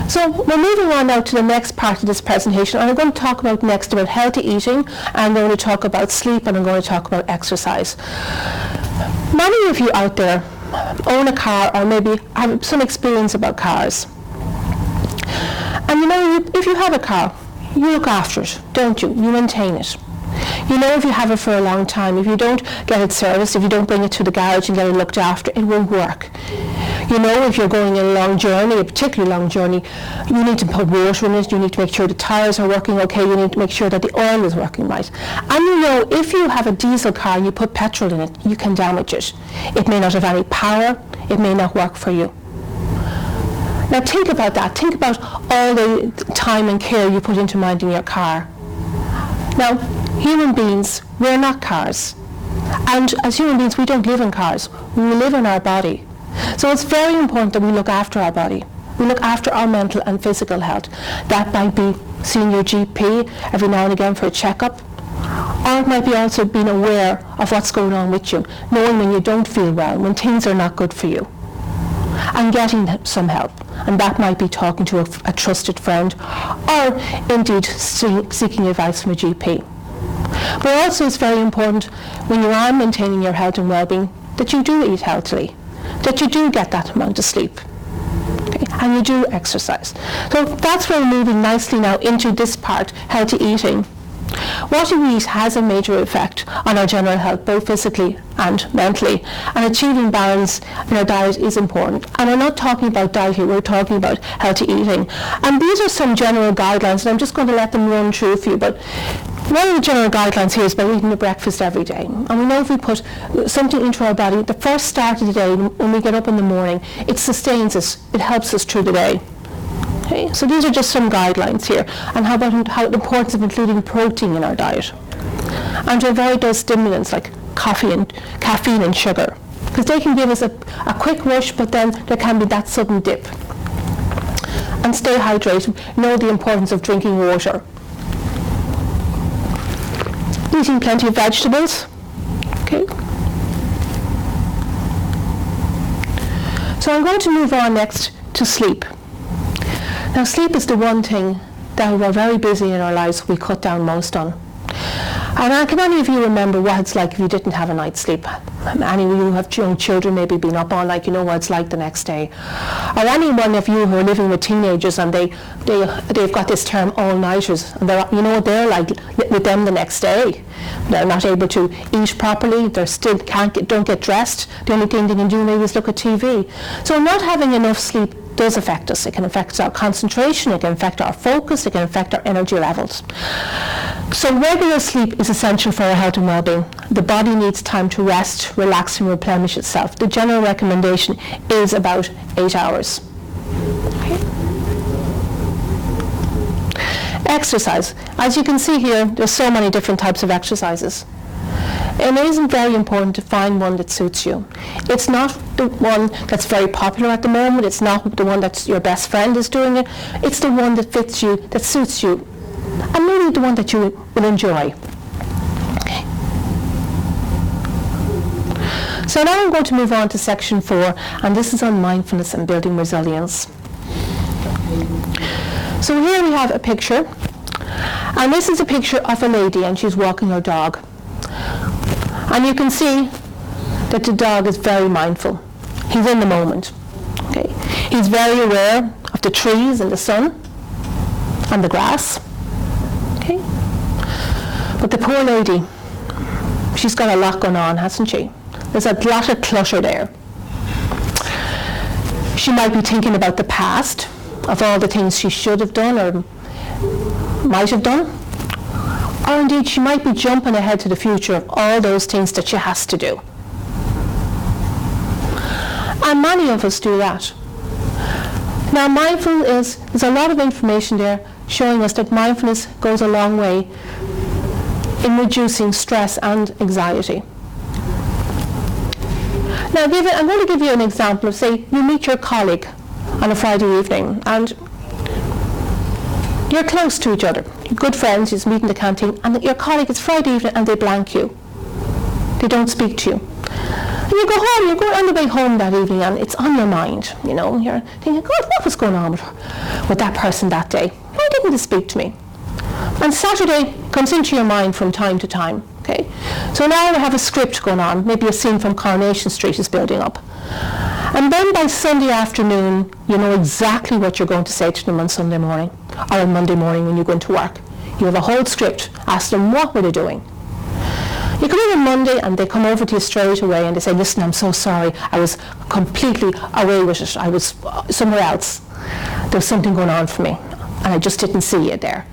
So we're moving on now to the next part of this presentation, and I'm going to talk about next about healthy eating, and I'm going to talk about sleep, and I'm going to talk about exercise. Many of you out there own a car or maybe have some experience about cars. And you know, if you have a car, you look after it, don't you? You maintain it. You know, if you have it for a long time, if you don't get it serviced, if you don't bring it to the garage and get it looked after, it won't work. You know, if you're going a long journey, a particularly long journey, you need to put water in it, you need to make sure the tires are working okay, you need to make sure that the oil is working right. And you know, if you have a diesel car and you put petrol in it, you can damage it. It may not have any power, it may not work for you. Now think about that. Think about all the time and care you put into minding your car. Now, human beings, we're not cars. And as human beings, we don't live in cars. We live in our body. So it's very important that we look after our body. We look after our mental and physical health. That might be seeing your GP every now and again for a checkup. Or it might be also being aware of what's going on with you, knowing when you don't feel well, when things are not good for you, and getting some help. And that might be talking to a trusted friend, or indeed seeking advice from a GP. But also it's very important when you are maintaining your health and well-being that you do eat healthily, that you do get that amount of sleep, okay, and you do exercise. So that's where we're moving nicely now into this part, healthy eating. What we eat has a major effect on our general health, both physically and mentally, and achieving balance in our diet is important. And I'm not talking about diet here, we're talking about healthy eating. And these are some general guidelines, and I'm just going to let them run through for you. But one of the general guidelines here is about eating a breakfast every day. And we know if we put something into our body, the first start of the day, when we get up in the morning, it sustains us, it helps us through the day. Okay, so these are just some guidelines here. And how about the importance of including protein in our diet? And to avoid those stimulants like caffeine and sugar, because they can give us a quick rush, but then there can be that sudden dip. And stay hydrated. Know the importance of drinking water. Eating plenty of vegetables. Okay. So I'm going to move on next to sleep. Now, sleep is the one thing that we're very busy in our lives we cut down most on. And can any of you remember what it's like if you didn't have a night's sleep? Any of you who have young children maybe been up all night, you know what it's like the next day. Or anyone of you who are living with teenagers and they've got this term all-nighters, and you know what they're like with them the next day. They're not able to eat properly, they still don't get dressed, the only thing they can do maybe is look at TV. So not having enough sleep does affect us. It can affect our concentration, it can affect our focus, it can affect our energy levels. So regular sleep is essential for our health and well-being. The body needs time to rest, relax and replenish itself. The general recommendation is about 8 hours. Okay. Exercise. As you can see here, there's so many different types of exercises. And it isn't very important to find one that suits you. It's not the one that's very popular at the moment. It's not the one that your best friend is doing it. It's the one that fits you, that suits you, and maybe the one that you will enjoy. Okay. So now I'm going to move on to section 4, and this is on mindfulness and building resilience. So here we have a picture, and this is a picture of a lady, and she's walking her dog. And you can see that the dog is very mindful. He's in the moment. Okay. He's very aware of the trees and the sun and the grass. Okay. But the poor lady, she's got a lot going on, hasn't she? There's a lot of clutter there. She might be thinking about the past, of all the things she should have done or might have done. Or indeed, she might be jumping ahead to the future of all those things that she has to do. And many of us do that. Now, mindfulness, there's a lot of information there showing us that mindfulness goes a long way in reducing stress and anxiety. Now, I'm going to give you an example of, say, you meet your colleague on a Friday evening, and you're close to each other. You're good friends, you just meet in the canteen, and your colleague, it's Friday evening, and they blank you. They don't speak to you. And you go home, you're going on the way home that evening and it's on your mind, you know, and you're thinking, God, what was going on with that person that day? Why didn't they speak to me? And Saturday comes into your mind from time to time, okay? So now we have a script going on, maybe a scene from Coronation Street is building up. And then by Sunday afternoon, you know exactly what you're going to say to them on Sunday morning, or on Monday morning when you go into work. You have a whole script, ask them what were they doing. You come in on Monday and they come over to you straight away and they say, listen, I'm so sorry, I was completely away with it, I was somewhere else. There was something going on for me and I just didn't see it there.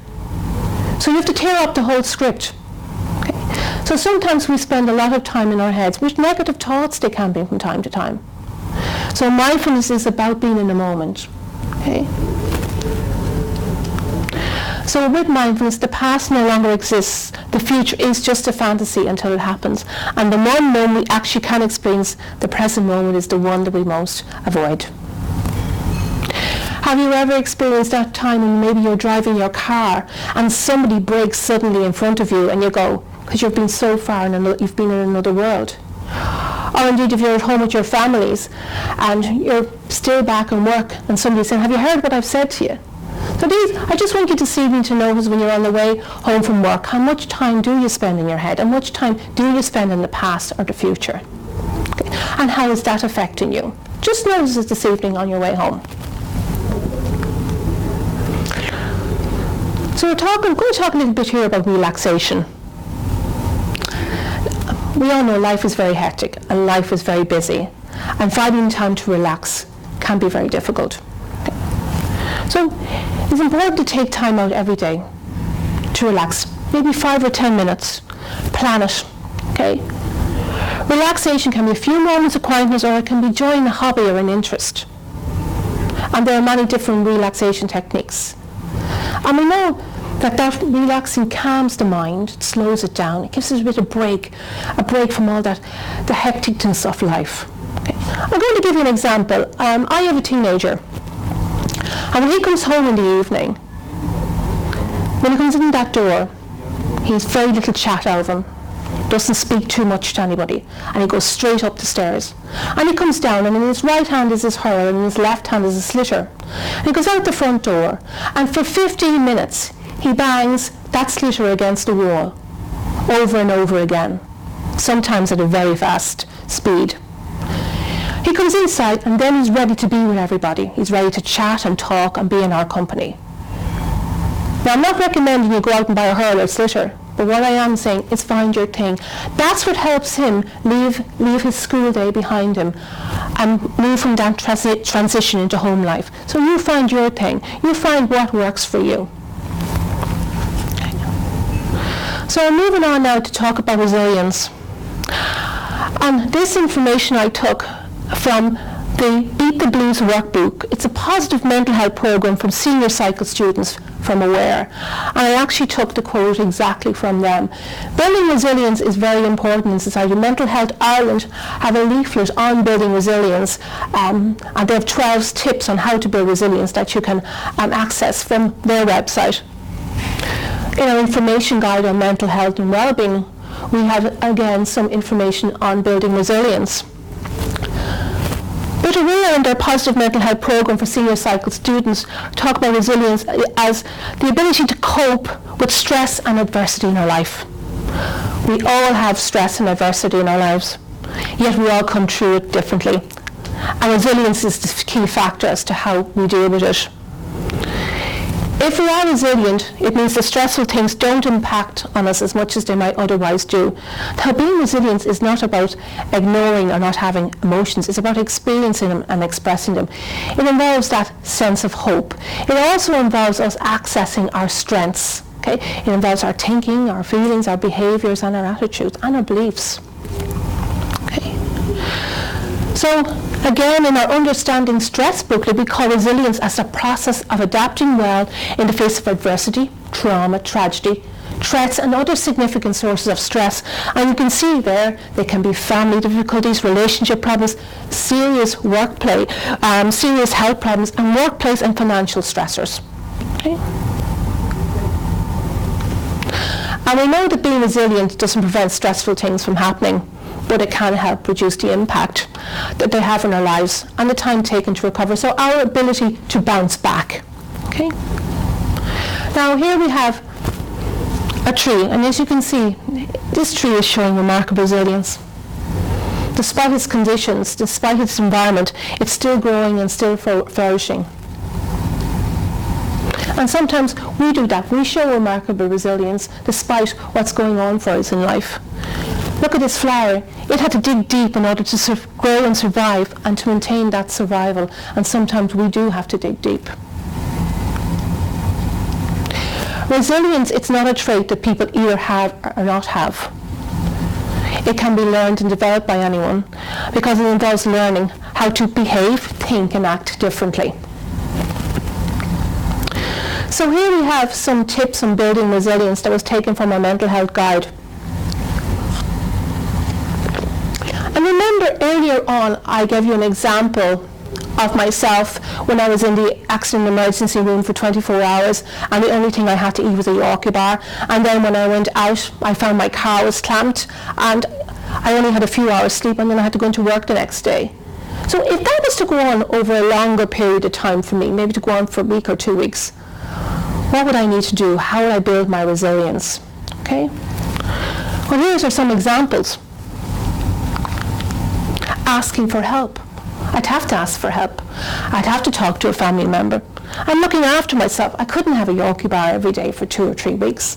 So you have to tear up the whole script. Okay? So sometimes we spend a lot of time in our heads with negative thoughts, they can be from time to time. So mindfulness is about being in the moment. Okay? So with mindfulness, the past no longer exists. The future is just a fantasy until it happens. And the one moment we actually can experience, the present moment, is the one that we most avoid. Have you ever experienced that time when maybe you're driving your car and somebody breaks suddenly in front of you and you go, because you've been so far, you've been in another world? Or indeed if you're at home with your families and you're still back in work and somebody's saying, have you heard what I've said to you? So I just want you this evening to notice when you're on the way home from work, how much time do you spend in your head and much time do you spend in the past or the future? Okay. And how is that affecting you? Just notice it this evening on your way home. So I'm going to talk a little bit here about relaxation. We all know life is very hectic and life is very busy, and finding time to relax can be very difficult. Okay. So it's important to take time out every day to relax, maybe 5 or 10 minutes. Plan it. Okay. Relaxation can be a few moments of quietness, or it can be joining a hobby or an interest. And there are many different relaxation techniques. And we know that relaxing calms the mind, it slows it down, it gives us a bit of a break from all that, the hecticness of life. Okay. I'm going to give you an example. I have a teenager, and when he comes home in the evening, when he comes in that door, he's very little chat out of him, doesn't speak too much to anybody, and he goes straight up the stairs. And he comes down, and in his right hand is his hurl, and in his left hand is his slitter. And he goes out the front door, and for 15 minutes, he bangs that slitter against the wall over and over again, sometimes at a very fast speed. He comes inside and then he's ready to be with everybody. He's ready to chat and talk and be in our company. Now, I'm not recommending you go out and buy a hurl or slitter, but what I am saying is find your thing. That's what helps him leave his school day behind him and move from that transition into home life. So you find your thing. You find what works for you. So I'm moving on now to talk about resilience. And this information I took from the Beat the Blues workbook. It's a positive mental health program from senior cycle students from Aware. And I actually took the quote exactly from them. Building resilience is very important in society. Mental Health Ireland have a leaflet on building resilience, and they have 12 tips on how to build resilience that you can access from their website. In our information guide on mental health and well-being, we have again some information on building resilience. But Aware and their positive mental health program for senior cycle students talk about resilience as the ability to cope with stress and adversity in our life. We all have stress and adversity in our lives, yet we all come through it differently. And resilience is the key factor as to how we deal with it. If we are resilient, it means the stressful things don't impact on us as much as they might otherwise do. Now, being resilient is not about ignoring or not having emotions. It's about experiencing them and expressing them. It involves that sense of hope. It also involves us accessing our strengths. Okay? It involves our thinking, our feelings, our behaviours, and our attitudes, and our beliefs. Okay? So, again, in our Understanding Stress booklet, we call resilience as a process of adapting well in the face of adversity, trauma, tragedy, threats, and other significant sources of stress. And you can see there, they can be family difficulties, relationship problems, serious workplace, serious health problems, and workplace and financial stressors. Okay? And we know that being resilient doesn't prevent stressful things from happening. but it can help reduce the impact that they have in our lives and the time taken to recover. So our ability to bounce back. Okay. Now here we have a tree, and as you can see, this tree is showing remarkable resilience. Despite its conditions, despite its environment, it's still growing and still flourishing. And sometimes we do that. We show remarkable resilience despite what's going on for us in life. Look at this flower. It had to dig deep in order to grow and survive and to maintain that survival. And sometimes we do have to dig deep. Resilience, it's not a trait that people either have or not have. It can be learned and developed by anyone because it involves learning how to behave, think and act differently. So here we have some tips on building resilience that was taken from our mental health guide. And remember earlier on I gave you an example of myself when I was in the accident emergency room for 24 hours and the only thing I had to eat was a Yorkie bar, and then when I went out I found my car was clamped and I only had a few hours sleep and then I had to go into work the next day. So if that was to go on over a longer period of time for me, maybe to go on for a week or 2 weeks, what would I need to do? How would I build my resilience? Okay. Well, here are some examples. Asking for help. I'd have to ask for help. I'd have to talk to a family member. I'm looking after myself. I couldn't have a Yorkie bar every day for 2 or 3 weeks.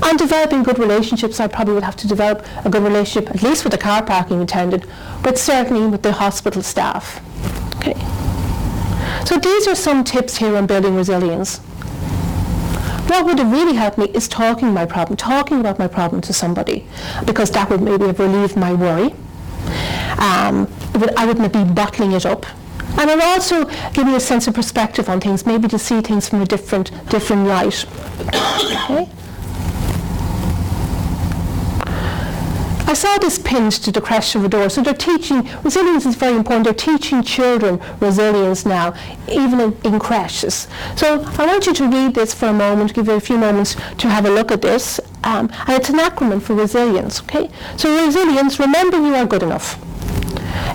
And developing good relationships, I probably would have to develop a good relationship, at least with the car parking attendant, but certainly with the hospital staff. Okay. So these are some tips here on building resilience. What would have really helped me is talking about my problem to somebody, because that would maybe have relieved my worry. I wouldn't be bottling it up. And it would also give me a sense of perspective on things, maybe to see things from a different light. Okay? I saw this pinned to the creche of a door. So they're teaching, resilience is very important. They're teaching children resilience now, even in creches. So I want you to read this for a moment, give you a few moments to have a look at this. And it's an acronym for resilience, okay? So resilience, remember you are good enough.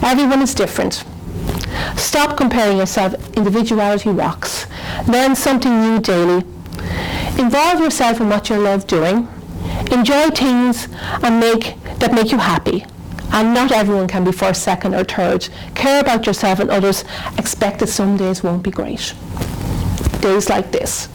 Everyone is different. Stop comparing yourself. Individuality rocks. Learn something new daily. Involve yourself in what you love doing. Enjoy things that make you happy. And not everyone can be first, second or third. Care about yourself and others. Expect that some days won't be great. Days like this.